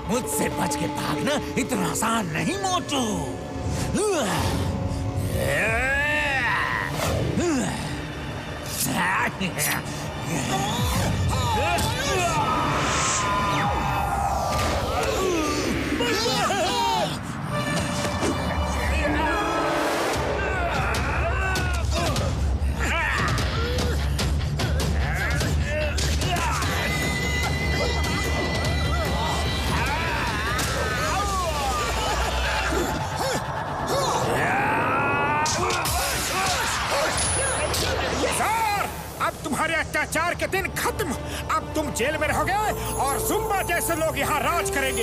मुझसे बच के भागना इतना आसान नहीं मोटू। तुम्हारे अत्याचार के दिन खत्म। अब तुम जेल में रहोगे और जुम्बा जैसे लोग यहाँ राज करेंगे।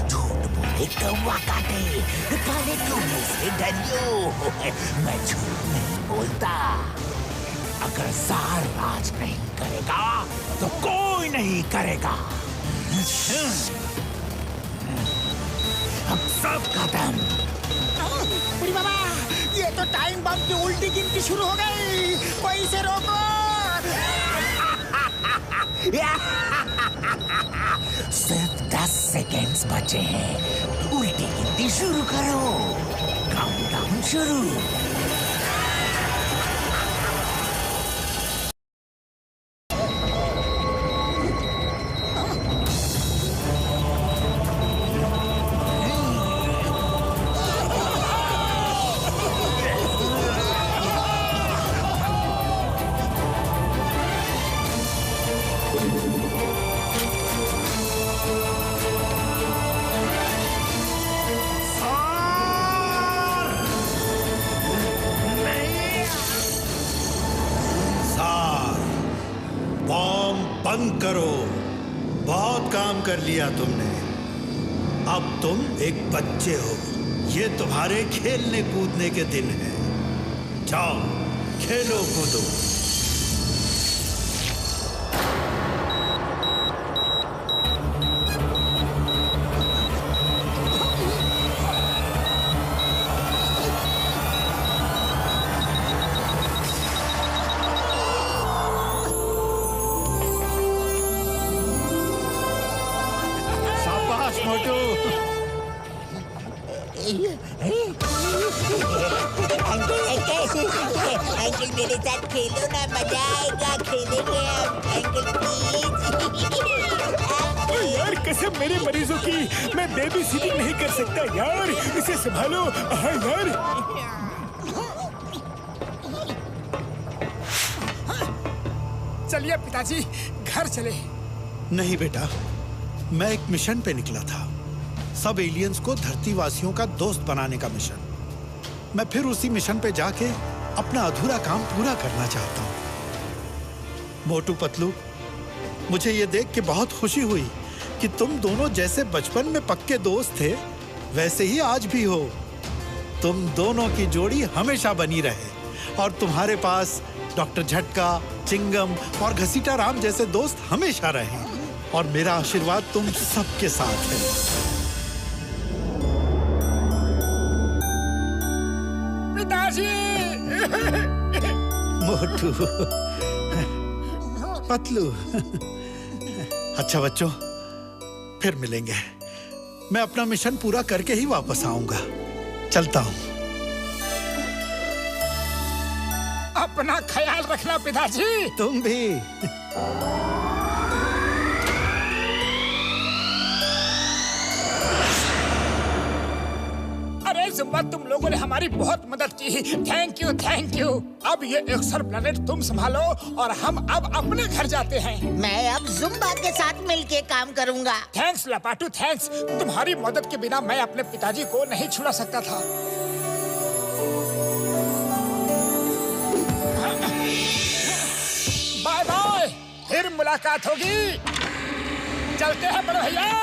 झूठ बोले कौवा काटे, काले कौवे से डरियो। मैं झूठ नहीं बोलता। अगर जार राज नहीं करेगा तो कोई नहीं करेगा। अब सब खत्म। बुढ़ी बाबा, ये तो टाइम बम की उल्टी गिनती शुरू हो गई। कोई इसे रोको। सिर्फ 10 सेकेंड्स बचे हैं। उल्टी गिनती शुरू करो। काउंटडाउन शुरू। बंद करो। बहुत काम कर लिया तुमने। अब तुम एक बच्चे हो। ये तुम्हारे खेलने कूदने के दिन हैं। जाओ खेलो कूदो। अंकल मेरे साथ खेलो ना, मजा आएगा। खेलेंगे हम अंकल प्लीज। यार कसम मेरे मरीजों की, मैं बेबी सिटिंग नहीं कर सकता यार। इसे संभालो। हाँ यार। चलिए पिताजी घर चले। नहीं बेटा, मैं एक मिशन पे निकला था। सब एलियंस को धरतीवासियों का दोस्त बनाने का मिशन। मैं फिर उसी मिशन पे जाके अपना अधूरा काम पूरा करना चाहता हूँ। मोटू पतलू, मुझे ये देख के बहुत खुशी हुई कि तुम दोनों जैसे बचपन में पक्के दोस्त थे वैसे ही आज भी हो। तुम दोनों की जोड़ी हमेशा बनी रहे और तुम्हारे पास डॉक्टर झटका, चिंगम और घसीटा राम जैसे दोस्त हमेशा रहे। और मेरा आशीर्वाद तुम सबके साथ है। पिताजी! मोटू, पतलू। अच्छा बच्चों, फिर मिलेंगे। मैं अपना मिशन पूरा करके ही वापस आऊंगा। चलता हूं। अपना ख्याल रखना पिताजी। तुम भी। अरे जुम्बा, तुम लोगों ने हमारी बहुत मदद की। Thank you, thank you. अब ये एक्सर प्लैनेट तुम संभालो और हम अब अपने घर जाते हैं। मैं अब जुम्बा के साथ मिलके काम करूंगा। Thanks Lapatu, thanks. तुम्हारी मदद के बिना मैं अपने पिताजी को नहीं छुड़ा सकता था। बाय बाय, फिर मुलाकात होगी। चलते हैं बड़े भैया।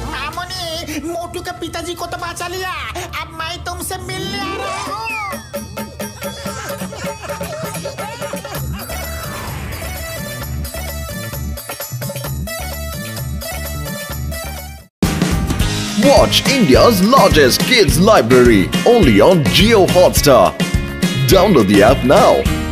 मामूनी, मोटू के पिताजी को तो बचा लिया। अब मैं तुमसे मिलने आ रहा हूँ। Watch India's largest kids library only on Jio Hotstar. Download the app now.